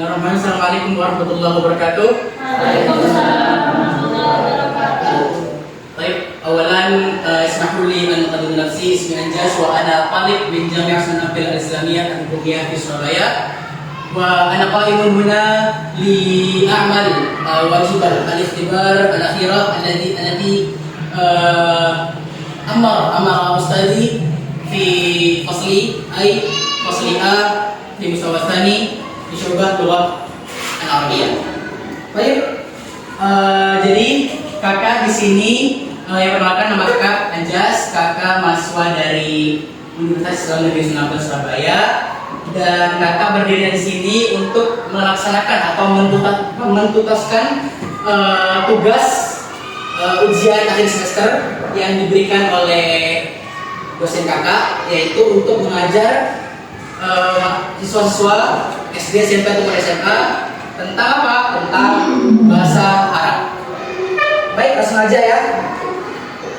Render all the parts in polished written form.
Assalamualaikum warahmatullahi wabarakatuh. Waalaikumsalam warahmatullahi wabarakatuh. Baik, awalan ismahlu li an uqaddim nafsi ismi Anjas wa ana talib min Jami' Sunnah Al-Islamiyah Al-Hukumiyah di Surabaya wa ana qa'imun huna li a'mal wajib al-ikhtibar al-akhirah allati amara ustadi fi fasli fasli A fi mustawa tsani di syu'bah lughat al-Arabiyah. Baik, jadi kakak di sini yang perkenalkan, nama kakak Anjas, kakak mahasiswa dari Universitas Islam Negeri Sunan Surabaya, dan kakak berdiri di sini untuk melaksanakan atau menuntaskan tugas ujian akhir semester yang diberikan oleh dosen kakak, yaitu untuk mengajar siswa-siswa SD, SMP atau SMA tentang apa? Tentang bahasa Arab. Baik, langsung aja ya.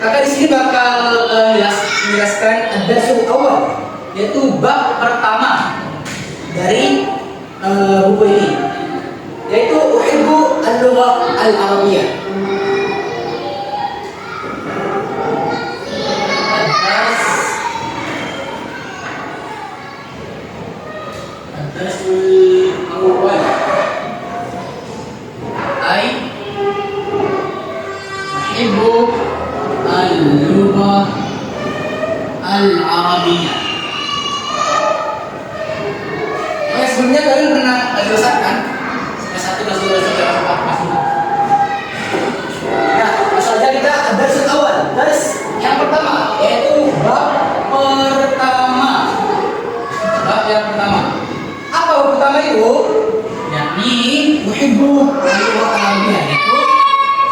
Kakak di sini bakal menjelaskan ad-darsul awal, yaitu bab pertama dari buku ini, yaitu uhibbu al-lughah al-arabiyyah. Ad-darsul awal uhibbu al-lughah al-arabiyyah. Sebelumnya kalian pernah rasakan kelas 1, kelas 2, kelas 3, kelas 4, kelas 5. Nah, langsung aja kita ad-darsul awal. Dars yang pertama yaitu bab pertama. Bab yang pertama. Apa bab pertama itu? Yakni uhibbu al-lughah al-arabiyyah, yaitu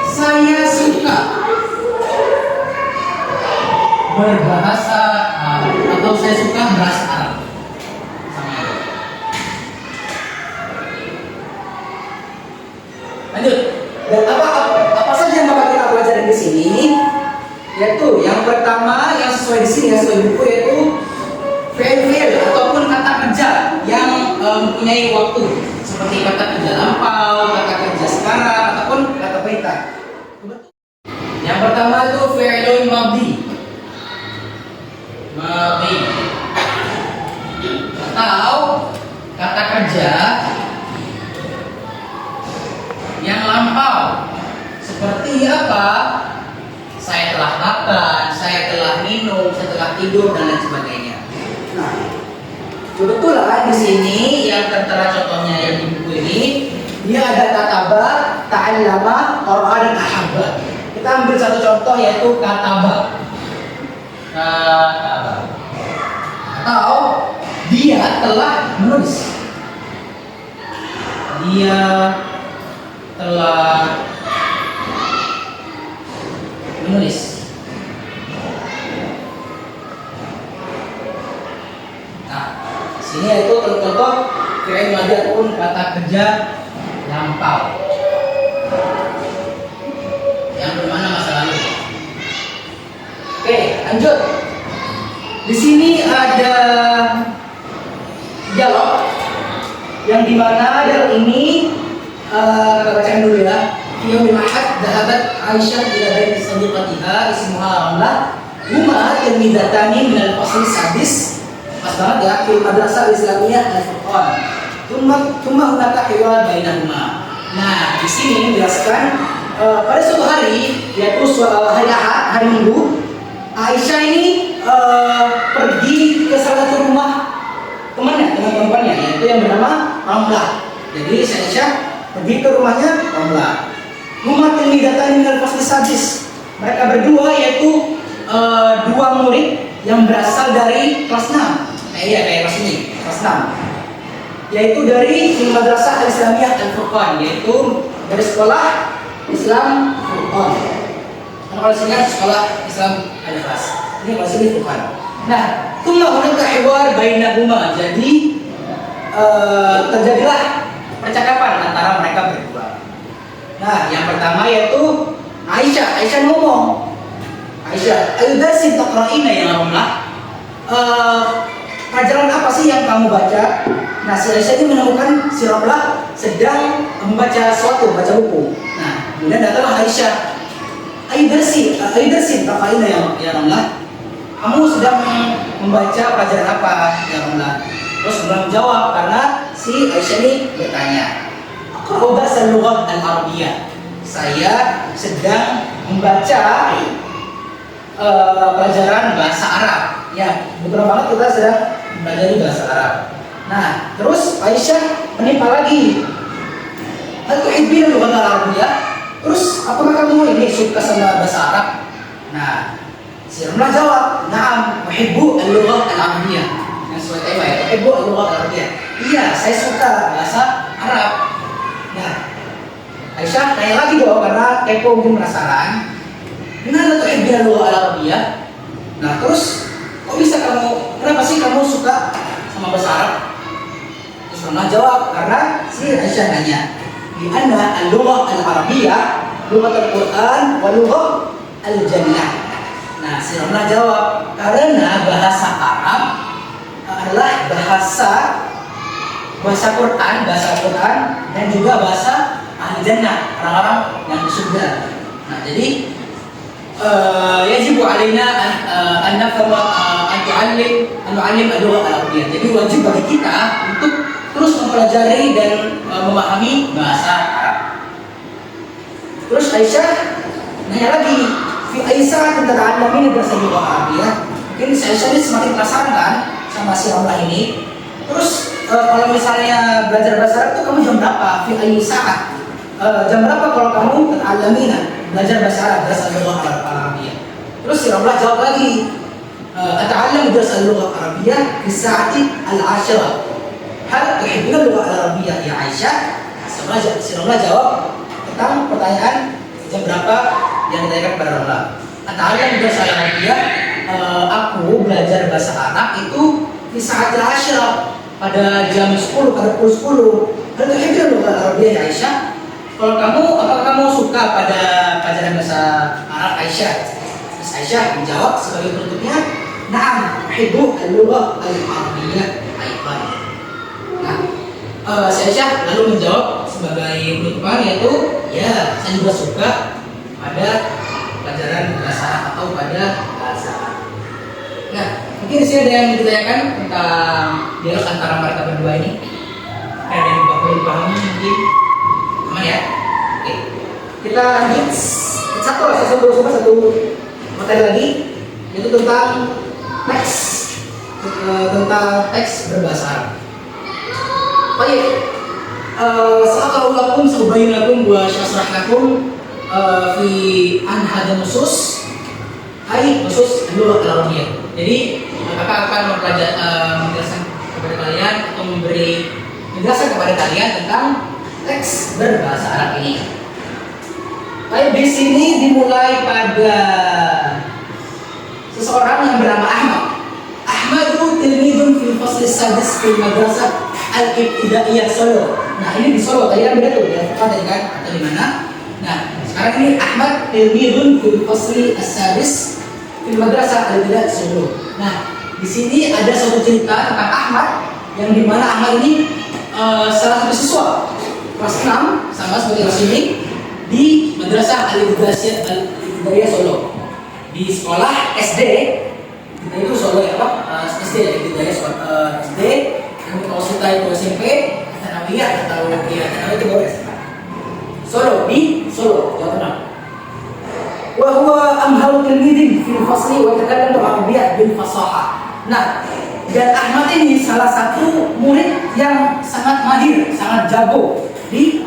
saya suka berbahasa Arab atau saya suka bahasa Arab. Lanjut. Dan apa saja yang bakal kita pelajari di sini? Yaitu yang pertama yang sesuai di sini, yang sesuai buku, yaitu fi'il ataupun kata kerja yang mempunyai waktu, seperti kata kerja lampau, kata kerja sekarang, ataupun kata perintah. Yang pertama itu fi'ilun madhi. Atau kata kerja yang lampau, seperti apa? Saya telah makan, saya telah minum, saya telah tidur, dan lain sebagainya. Nah, kebetulan di sini yang tertera contohnya yang di buku ini, dia ada kataba, ta'allama, qara'a, dan ahabba. Kita ambil satu contoh, yaitu kataba. Atau dia telah menulis. Dia telah menulis. Nah, sini yaitu contoh fi'il madhi ataupun kata kerja lampau yang bermakna masa lalu. Oke, lanjut. Di sini ada dialog yang dimana dialog ini kita bacakan dulu ya. Yaumil ahad dhahabat Aisyah ila baiti sadiqatiha ismuha Ramlah huma tilmidatani min al-fasl sadis. Pas banget ya, fil madrasah al-islamiyah al-Furqan. Thumma hunaka hiwar bainahuma. Nah, di sini menjelaskan pada suatu hari, yaitu hari Ahad, hari Minggu, Aisyah ini pergi ke salah satu rumah teman perempuannya, yaitu yang bernama Ramlah. Jadi Aisyah pergi ke rumahnya Ramlah. Huma tilmidatani min al-fasl sadis. Mereka berdua yaitu dua murid yang berasal dari kelas 6. Kayak kelas ini, kelas 6. Yaitu dari Madrasah Al-Islamiyah Al-Furqan, yaitu dari sekolah Islam Furqan. Kalau sini sekolah Islam Al-Fas. Ini kelas ini Furqan. Nah, thumma hunaka hiwar bainahuma. Jadi terjadilah percakapan antara mereka berdua. Nah, yang pertama yaitu Aisyah ngomong. Aisyah, "Al-darsi taqra'ina ya Ramlah?" Pelajaran apa sih yang kamu baca? Nah, si Aisyah ini menemukan si Ramlah sedang membaca suatu, baca buku. Nah, kemudian datanglah Aisyah. Aidarsin, Rafaina ya Ramlah. Kamu sedang membaca pelajaran apa ya Ramlah? Terus Ramlah menjawab karena si Aisyah ini bertanya. Aku bahasa lughah al-Arabiyah. Saya sedang membaca pelajaran bahasa Arab. Ya, beberapa banget kita sedang mempelajari bahasa Arab. Nah, terus Aisyah menimpa lagi. Al-tuhibbina lughah al-Arabiyah. Terus apakah kamu ini suka sama bahasa Arab? Nah, si Ramlah jawab, "Na'am, uhibbu al-lughah al-Arabiyah." Yang sesuai tema ya, uhibbu al-lughah al-Arabiyah. Iya, saya suka bahasa Arab. Nah, Aisyah tanya lagi dong karena kepo mungkin penasaran. Kenapa tuhibbu al-lughah al-Arabiyah? Nah, terus kok bisa kenapa sih kamu suka sama bahasa Arab? Terus Ramlah jawab karena si Aisyah nanya, "Di anna al-lughah al-Arabiyah lughat al-Qur'an wa lughah al-Jannah." Nah, si Ramlah jawab karena bahasa Arab adalah bahasa Quran dan juga bahasa ahli jannah, orang-orang yang di surga. Nah, jadi yajibu alaina an nafham an nu'allim al-lughah al-Arabiyyah. Jadi wajib bagi kita untuk terus mempelajari dan memahami bahasa Arab. Terus Aisyah nanya lagi, fi Aisyah tentang al-lamin bahasa lughah Arabiyyah. Mungkin Aisyah ini semakin penasaran kan sama si Ramlah ini. Terus kalau misalnya belajar bahasa Arab itu kamu jam berapa? Fi Aisyah. Jam berapa kalau kamu al-lamin belajar bahasa Arab, bahasa lughah Arabiyyah? Terus si Ramlah jawab lagi, "Ata'allam bahasa lughah Arabiyyah fi sa'ati al-'ashirah." Hal tuhibbuna lughah al-Arabiyyah ya Aisyah? Si Ramlah jawab tentang pertanyaan jam berapa yang ditanyakan kepada Ramlah. Ata'allam bahasa Arabiyyah, aku belajar bahasa Arab itu di saat al-'ashirah, pada jam 10, pada pukul 10. Hal tuhibbuna lughah al-Arabiyyah ya Aisyah? Kalau apakah kamu suka pada pelajaran bahasa Arab Aisyah? Terus Aisyah menjawab sebagai penutupnya, "Na'am, uhibbu al-lughah al-Arabiyyah aidan." Nah, si Aisyah lalu menjawab sebagai penutupan yaitu, "Ya, saya juga suka pada pelajaran bahasa Arab atau pada bahasa Arab." Nah, mungkin di sini ada yang ditanyakan tentang dialog antara mereka berdua ini. Ada yang dipahami mungkin? Aman ya? Oke. Kita lanjut satu materi lagi, yaitu tentang teks berbahasa Arab. Baik. Sa'aqra'u lakum sa'ubayyin lakum wa syasrah lakum fi anhad nusus ai nusus lughah al-Arabiyyah. Jadi kakak akan menjelaskan kepada kalian atau menjelaskan kepada kalian tentang teks berbahasa Arab ini. Baik, di sini dimulai pada seseorang yang bernama Ahmad. Ahmadu tilmidun fil fasl sadis fil madrasah al-ibtidaiyah Solo. Nah, ini di Solo, tadi kan beda tuh ya, tadi kan atau di mana? Nah, sekarang ini Ahmad tilmidun fil fasl sadis fil madrasah al-ibtidaiyah Solo. Nah, di sini ada suatu cerita tentang Ahmad yang dimana Ahmad ini salah satu siswa kelas 6 sama sebagai kelas ini di Madrasah Al-Ibtidaiyah Solo, di sekolah SD. Itu Solo ya Pak, SD ya, Ibtidaiyah SD. Kalau kita itu SMP, Tanawiyah atau ya Tanawiyah itu baru SMA. Solo, di Solo, Jawa Tengah. Wa huwa amhalu tilmidin fil fasli wa yatakallamu al-arabiyyah bil fasahah. Nah, dan Ahmad ini salah satu murid yang sangat mahir, sangat jago di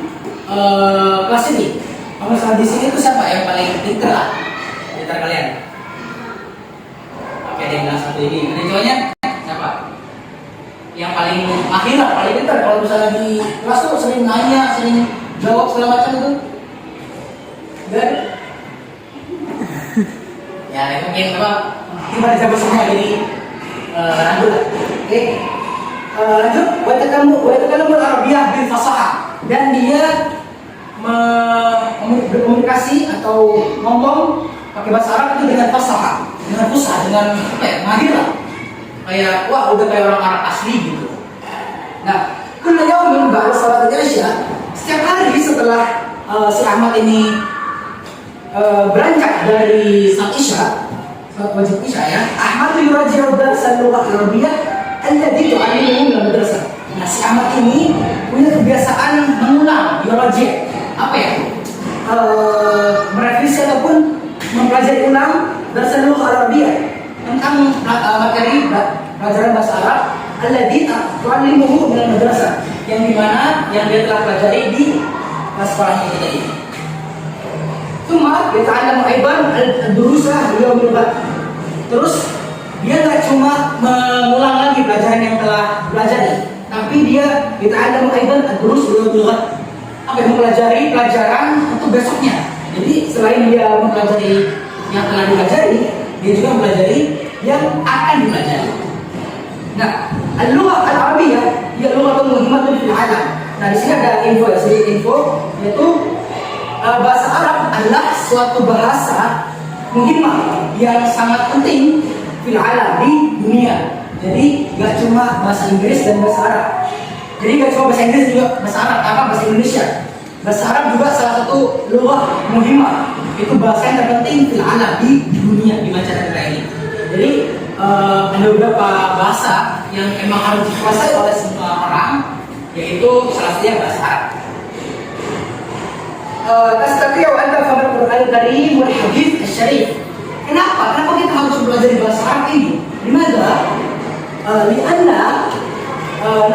kelas ini. Kalau misalnya di sini itu siapa yang paling pintar lah di antara kalian? Oke, ada yang bilang satu ini. Ada cowoknya? Siapa? Yang paling mahir lah, paling pintar. Kalau misalnya di kelas tuh sering nanya, sering jawab segala macam itu. Dan ya itu mungkin apa? Gimana jago semua jadi lanjut lah. Oke. Lanjut. Wa yatakallamu al-arabiyyah bil fasahah. Dan dia berkomunikasi atau ngomong pakai bahasa Arab itu dengan fasahah, dengan fusha, dengan apa ya, mahir lah. Kayak wah udah kayak orang Arab asli gitu. Nah, Kulla yaumin ba'da salat al-isya, setiap hari setelah si Ahmad ini beranjak dari salat isya, salat wajib isya ya, Ahmad yuraji'u darsa lughah Arabiyyah alladhi tu'allimuhu min madrasah. Nah, si Ahmad ini punya kebiasaan mengulang, yuraji'. Apa ya? Merevisi ataupun mempelajari ulang darsa lughah Arabiyyah tentang materi pelajaran bahasa Arab alladzi tu'allimuhu min madrasah, yang dimana yang dia telah pelajari di sekolahnya kita ini. Cuma yata'allamu aidan ad-durusa yawmil ghad. Terus dia nggak cuma mengulang lagi pelajaran yang telah pelajari, tapi dia yata'allamu aidan ad-durus yawmil ghad. Apa yang mempelajari pelajaran untuk besoknya. Jadi selain dia mempelajari yang telah dipelajari, dia juga mempelajari yang akan dipelajari. Nah, al-lughah al-arabiyyah hiya lughatun muhimmatun fil 'alam. Nah, di sini ada info ya, sedikit info, yaitu bahasa Arab adalah suatu bahasa muhimmah yang sangat penting fil 'alam, di dunia. Jadi gak cuma bahasa Inggris dan bahasa Arab. Jadi gak cuma bahasa Inggris, juga bahasa Arab, bahasa Indonesia. Bahasa Arab juga salah satu lughah muhimmah. Itu bahasa yang terpenting fil 'alam, di dunia, di mancanegara ini. Jadi ada beberapa bahasa yang emang harus dikuasai oleh semua orang, yaitu salah satunya bahasa Arab. Tastati'u an tafham al-Qur'an al-Karim wal hadits asy-syarif. Kenapa kita harus belajar bahasa Arab ini? Limadha? Lianna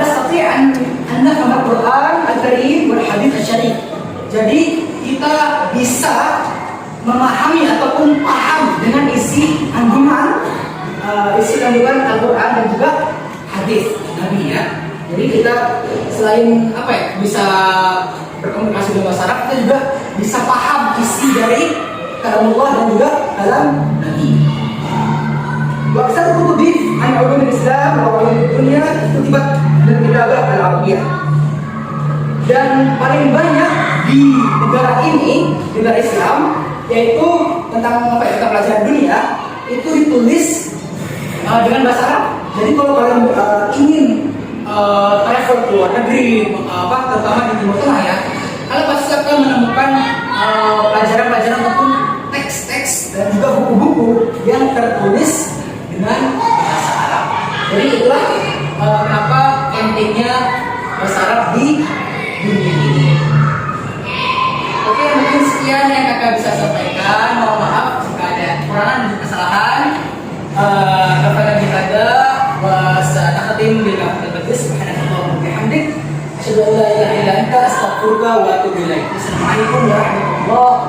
nastati' an nafham al-Qur'an al-Karim wal hadits asy-syarif. Jadi kita bisa memahami ataupun paham dengan isi kandungan Al-Quran dan juga hadis Nabi ya. Jadi kita selain bisa berkomunikasi dengan bahasa Arab, kita juga bisa paham isi dari kalamullah dan juga kalam Nabi. Wa aktsar kutubi an ulum al-Islam wa ulum dunya kutibat bil kitabah al-arabiyyah. Dan paling banyak di negara ini, negara Islam, yaitu tentang tentang pelajaran dunia, itu ditulis dengan bahasa Arab. Jadi kalau kalian ingin travel ke luar negeri, terutama di Timur Tengah ya, kalian pasti akan menemukan pelajaran-pelajaran ataupun teks-teks dan juga buku-buku yang tertulis dengan bahasa Arab. Jadi itulah kenapa pentingnya bahasa Arab di dunia ini. Oke, mungkin sekian yang kakak bisa sampaikan. Mohon maaf jika ada kekurangan dan kesalahan. Kafalan bihada wa sa'atatim bil afdal subhanallahi wa bihamdik asyhadu an la ilaha illa anta astaghfiruka wa atubu ilaik. Assalamualaikum warahmatullahi wabarakatuh.